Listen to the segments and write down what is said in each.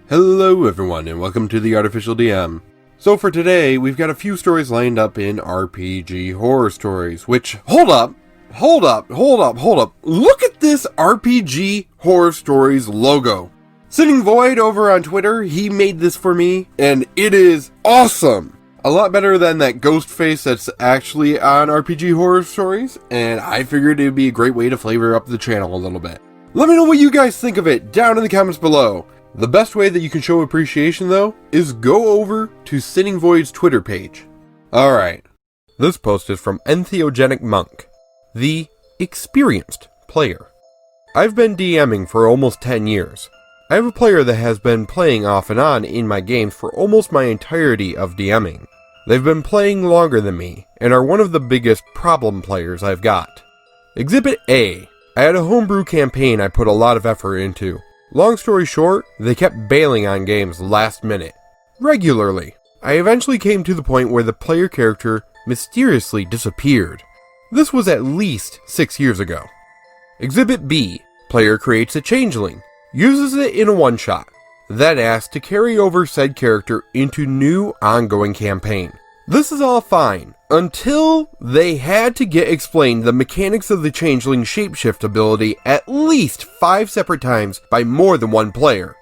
Hello everyone and welcome to the Artificial DM. So for today, we've got a few stories lined up in RPG horror stories, which, hold up. Look at this RPG horror stories logo. Sitting Void over on Twitter, he made this for me, and it is awesome. A lot better than that ghost face that's actually on RPG horror stories, and I figured it would be a great way to flavor up the channel a little bit. Let me know what you guys think of it down in the comments below. The best way that you can show appreciation, though, is go over to Sitting Void's Twitter page. Alright, this post is from Entheogenic Monk, the experienced player. I've been DMing for almost 10 years. I have a player that has been playing off and on in my games for almost my entirety of DMing. They've been playing longer than me, and are one of the biggest problem players I've got. Exhibit A. I had a homebrew campaign I put a lot of effort into. Long story short, they kept bailing on games last minute. Regularly. I eventually came to the point where the player character mysteriously disappeared. This was at least 6 years ago. Exhibit B. Player creates a changeling, uses it in a one-shot, then asks to carry over said character into new ongoing campaign. This is all fine, until they had to get explained the mechanics of the changeling shapeshift ability at least 5 separate times by more than one player.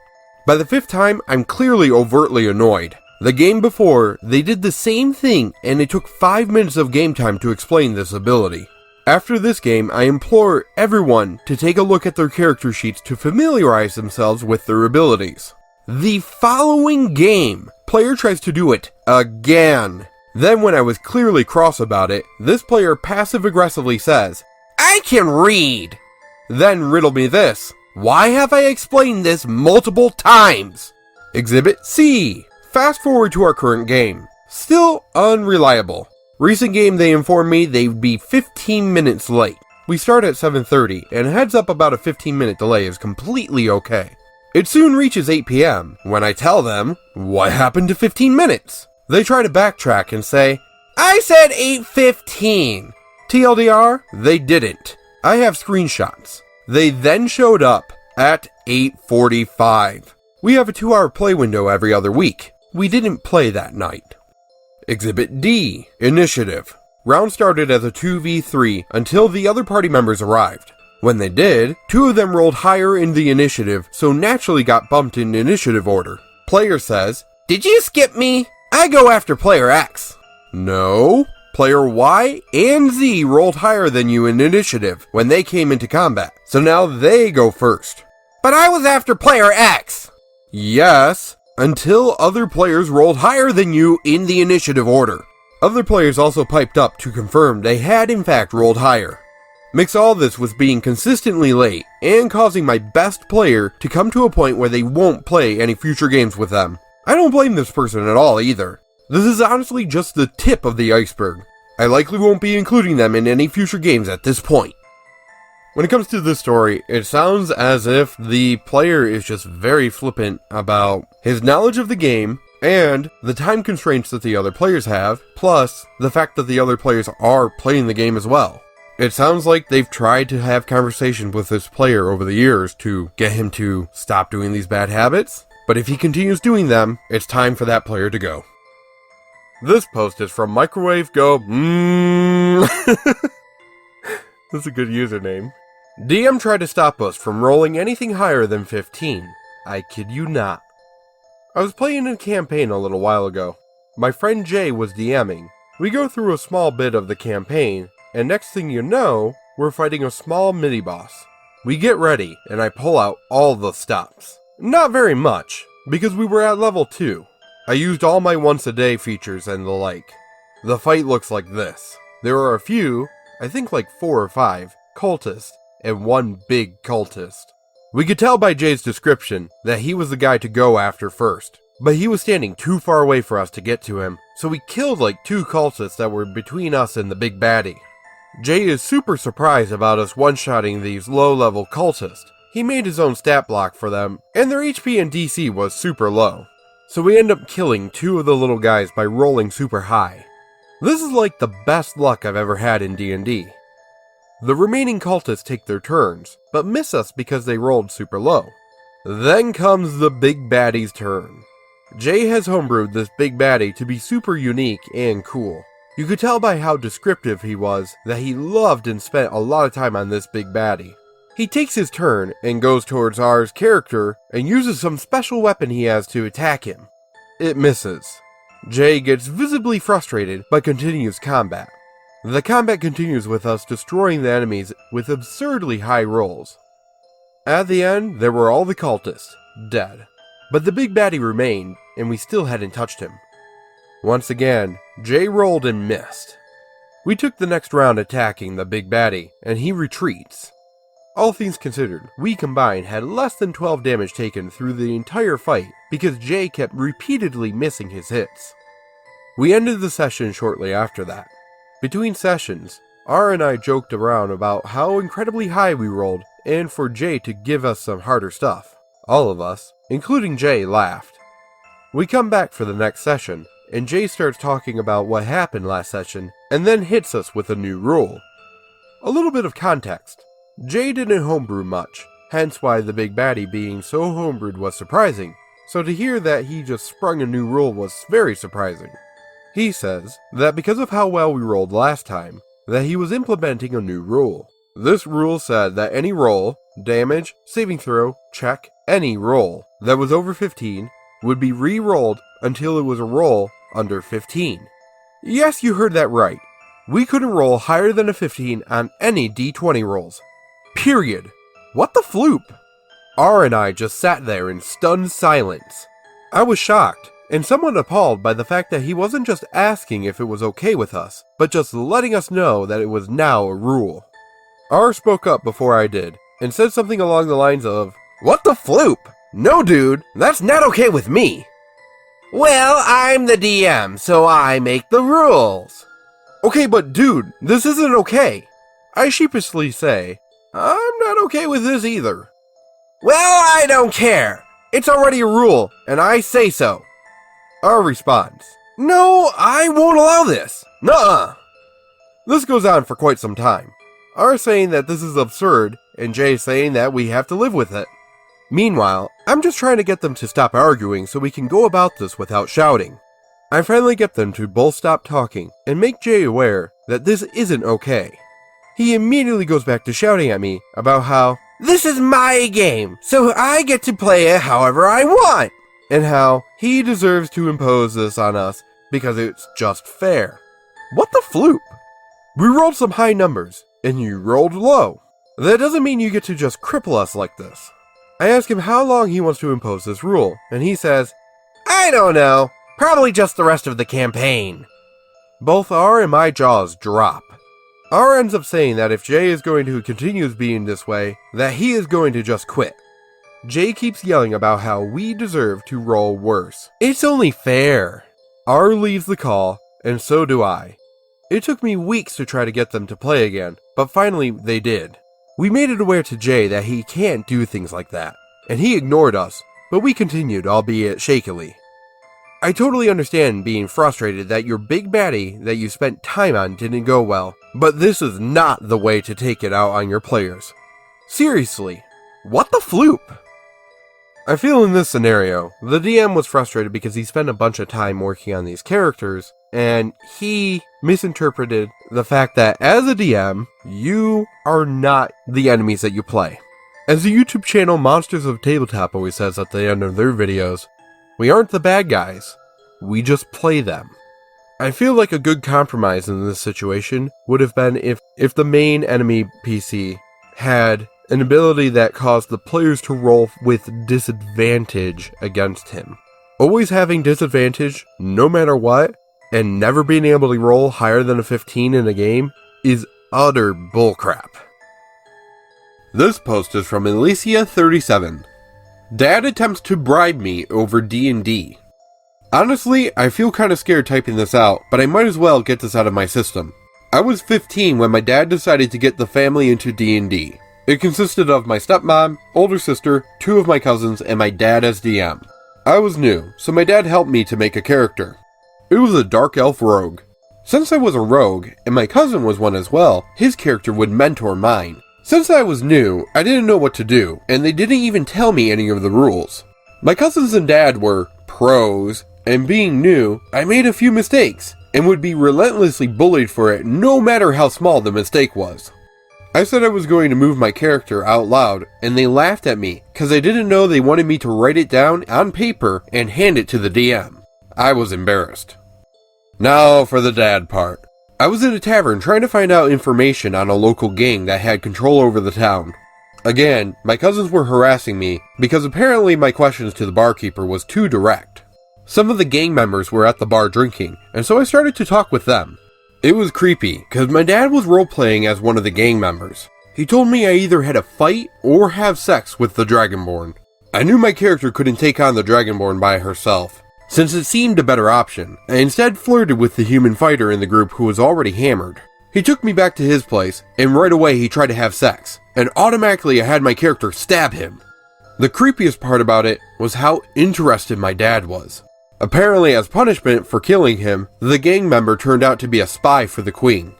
By the 5th time, I'm clearly overtly annoyed. The game before, they did the same thing and it took 5 minutes of game time to explain this ability. After this game, I implore everyone to take a look at their character sheets to familiarize themselves with their abilities. The following game, player tries to do it again. Then when I was clearly cross about it, this player passive-aggressively says, "I can read!" Then riddle me this, why have I explained this multiple times? Exhibit C. Fast forward to our current game. Still unreliable. Recent game they informed me they'd be 15 minutes late. We start at 7:30, and heads up about a 15-minute delay is completely okay. It soon reaches 8 p.m. when I tell them, what happened to 15 minutes? They try to backtrack and say, I said 8:15. TLDR, they didn't. I have screenshots. They then showed up at 8:45. We have a 2-hour play window every other week. We didn't play that night. Exhibit D. Initiative. Round started as a 2v3 until the other party members arrived. When they did, 2 of them rolled higher in the initiative, so naturally got bumped in initiative order. Player says, did you skip me? I go after player X. No. Player Y and Z rolled higher than you in initiative when they came into combat, so now they go first. But I was after player X. Yes, until other players rolled higher than you in the initiative order. Other players also piped up to confirm they had in fact rolled higher. Mix all this with being consistently late and causing my best player to come to a point where they won't play any future games with them. I don't blame this person at all either. This is honestly just the tip of the iceberg. I likely won't be including them in any future games at this point. When it comes to this story, it sounds as if the player is just very flippant about his knowledge of the game and the time constraints that the other players have, plus the fact that the other players are playing the game as well. It sounds like they've tried to have conversations with this player over the years to get him to stop doing these bad habits, but if he continues doing them, it's time for that player to go. This post is from Microwave Go. That's a good username. DM tried to stop us from rolling anything higher than 15. I kid you not. I was playing a campaign a little while ago. My friend Jay was DMing. We go through a small bit of the campaign, and next thing you know, we're fighting a small mini-boss. We get ready, and I pull out all the stops. Not very much, because we were at level 2. I used all my once-a-day features and the like. The fight looks like this. There are a few, I think like 4 or 5, cultists, and 1 big cultist. We could tell by Jay's description that he was the guy to go after first, but he was standing too far away for us to get to him, so we killed like 2 cultists that were between us and the big baddie. Jay is super surprised about us one-shotting these low-level cultists. He made his own stat block for them, and their HP and DC was super low. So we end up killing 2 of the little guys by rolling super high. This is like the best luck I've ever had in D&D. The remaining cultists take their turns, but miss us because they rolled super low. Then comes the big baddie's turn. Jay has homebrewed this big baddie to be super unique and cool. You could tell by how descriptive he was that he loved and spent a lot of time on this big baddie. He takes his turn and goes towards R's character and uses some special weapon he has to attack him. It misses. Jay gets visibly frustrated but continues combat. The combat continues with us destroying the enemies with absurdly high rolls. At the end, there were all the cultists, dead. But the big baddie remained, and we still hadn't touched him. Once again, Jay rolled and missed. We took the next round attacking the big baddie, and he retreats. All things considered, we combined had less than 12 damage taken through the entire fight because Jay kept repeatedly missing his hits. We ended the session shortly after that. Between sessions, R and I joked around about how incredibly high we rolled and for Jay to give us some harder stuff. All of us, including Jay, laughed. We come back for the next session, and Jay starts talking about what happened last session, and then hits us with a new rule. A little bit of context. Jay didn't homebrew much, hence why the big baddie being so homebrewed was surprising, so to hear that he just sprung a new rule was very surprising. He says that because of how well we rolled last time, that he was implementing a new rule. This rule said that any roll, damage, saving throw, check, any roll that was over 15 would be re-rolled until it was a roll under 15. Yes, you heard that right. We couldn't roll higher than a 15 on any D20 rolls. Period. What the floop? R and I just sat there in stunned silence. I was shocked and somewhat appalled by the fact that he wasn't just asking if it was okay with us, but just letting us know that it was now a rule. R spoke up before I did, and said something along the lines of, "What the floop? No dude, that's not okay with me." "Well, I'm the DM, so I make the rules." "Okay, but dude, this isn't okay." I sheepishly say, "I'm not okay with this either." "Well, I don't care. It's already a rule, and I say so." R responds, "No, I won't allow this. Nuh-uh." This goes on for quite some time. R saying that this is absurd, and Jay saying that we have to live with it. Meanwhile, I'm just trying to get them to stop arguing so we can go about this without shouting. I finally get them to both stop talking and make Jay aware that this isn't okay. He immediately goes back to shouting at me about how, "This is my game, so I get to play it however I want," and how he deserves to impose this on us because it's just fair. What the floop? We rolled some high numbers, and you rolled low. That doesn't mean you get to just cripple us like this. I ask him how long he wants to impose this rule, and he says, "I don't know, probably just the rest of the campaign." Both R and my jaws drop. R ends up saying that if Jay is going to continue being this way, that he is going to just quit. Jay keeps yelling about how we deserve to roll worse. It's only fair. R leaves the call, and so do I. It took me weeks to try to get them to play again, but finally they did. We made it aware to Jay that he can't do things like that, and he ignored us, but we continued, albeit shakily. I totally understand being frustrated that your big baddie that you spent time on didn't go well, but this is not the way to take it out on your players. Seriously, what the floop? I feel in this scenario, the DM was frustrated because he spent a bunch of time working on these characters, and he misinterpreted the fact that as a DM, you are not the enemies that you play. As the YouTube channel Monsters of Tabletop always says at the end of their videos, we aren't the bad guys, we just play them. I feel like a good compromise in this situation would have been if the main enemy PC had an ability that caused the players to roll with disadvantage against him. Always having disadvantage, no matter what, and never being able to roll higher than a 15 in a game is utter bullcrap. This post is from Alicia37. Dad attempts to bribe me over D&D. Honestly, I feel kinda scared typing this out, but I might as well get this out of my system. I was 15 when my dad decided to get the family into D&D. It consisted of my stepmom, older sister, 2 of my cousins, and my dad as DM. I was new, so my dad helped me to make a character. It was a dark elf rogue. Since I was a rogue, and my cousin was one as well, his character would mentor mine, Since I was new, I didn't know what to do, and they didn't even tell me any of the rules. My cousins and dad were pros, and being new, I made a few mistakes, and would be relentlessly bullied for it no matter how small the mistake was. I said I was going to move my character out loud, and they laughed at me, cause I didn't know they wanted me to write it down on paper and hand it to the DM. I was embarrassed. Now for the dad part. I was in a tavern trying to find out information on a local gang that had control over the town. Again, my cousins were harassing me, because apparently my questions to the barkeeper was too direct. Some of the gang members were at the bar drinking, and so I started to talk with them. It was creepy, cause my dad was role-playing as one of the gang members. He told me I either had to fight or have sex with the Dragonborn. I knew my character couldn't take on the Dragonborn by herself, since it seemed a better option. I instead flirted with the human fighter in the group who was already hammered. He took me back to his place, and right away he tried to have sex, and automatically I had my character stab him. The creepiest part about it was how interested my dad was. Apparently, as punishment for killing him, the gang member turned out to be a spy for the queen.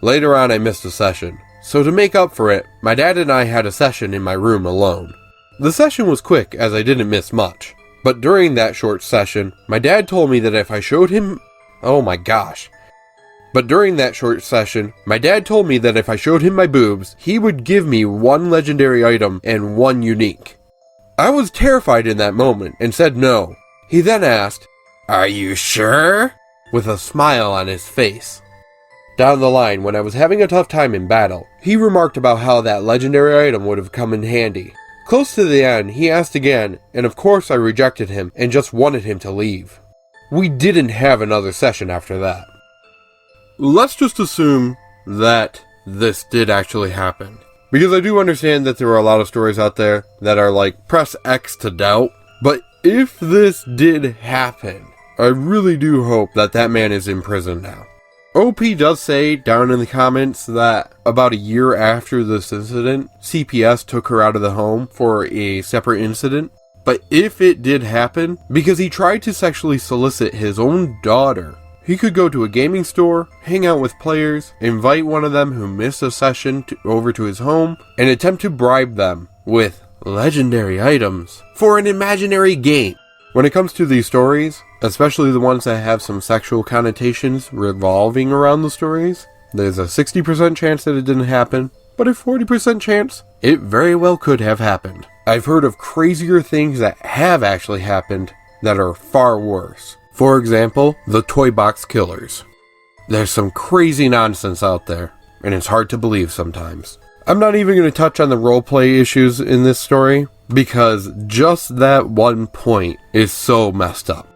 Later on, I missed a session, so to make up for it, my dad and I had a session in my room alone. The session was quick as I didn't miss much, but during that short session, my dad told me that if I showed him... during that short session, my dad told me that if I showed him my boobs, he would give me one legendary item and one unique. I was terrified in that moment and said no. He then asked, "Are you sure?" with a smile on his face. Down the line, when I was having a tough time in battle, he remarked about how that legendary item would have come in handy. Close to the end, he asked again, and of course I rejected him and just wanted him to leave. We didn't have another session after that. Let's just assume that this did actually happen, because I do understand that there are a lot of stories out there that are like, press X to doubt, but if this did happen, I really do hope that that man is in prison now. OP does say down in the comments that about a year after this incident, CPS took her out of the home for a separate incident. But if it did happen, because he tried to sexually solicit his own daughter, he could go to a gaming store, hang out with players, invite one of them who missed a session over to his home, and attempt to bribe them with legendary items for an imaginary game. When it comes to these stories, especially the ones that have some sexual connotations revolving around the stories, there's a 60% chance that it didn't happen, but a 40% chance it very well could have happened. I've heard of crazier things that have actually happened that are far worse. For example, the toy box killers. There's some crazy nonsense out there, and it's hard to believe sometimes. I'm not even going to touch on the roleplay issues in this story, because just that one point is so messed up.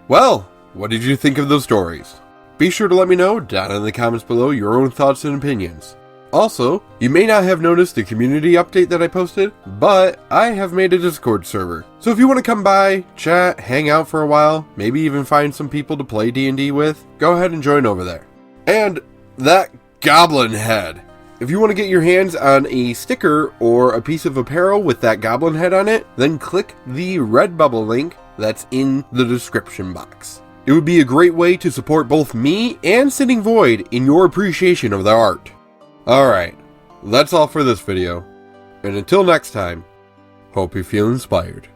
Well, what did you think of those stories? Be sure to let me know down in the comments below your own thoughts and opinions. Also, you may not have noticed the community update that I posted, but I have made a Discord server. So if you want to come by, chat, hang out for a while, maybe even find some people to play D&D with, go ahead and join over there. And that goblin head. If you want to get your hands on a sticker or a piece of apparel with that goblin head on it, then click the Redbubble link that's in the description box. It would be a great way to support both me and Sitting Void in your appreciation of the art. Alright, that's all for this video, and until next time, hope you feel inspired.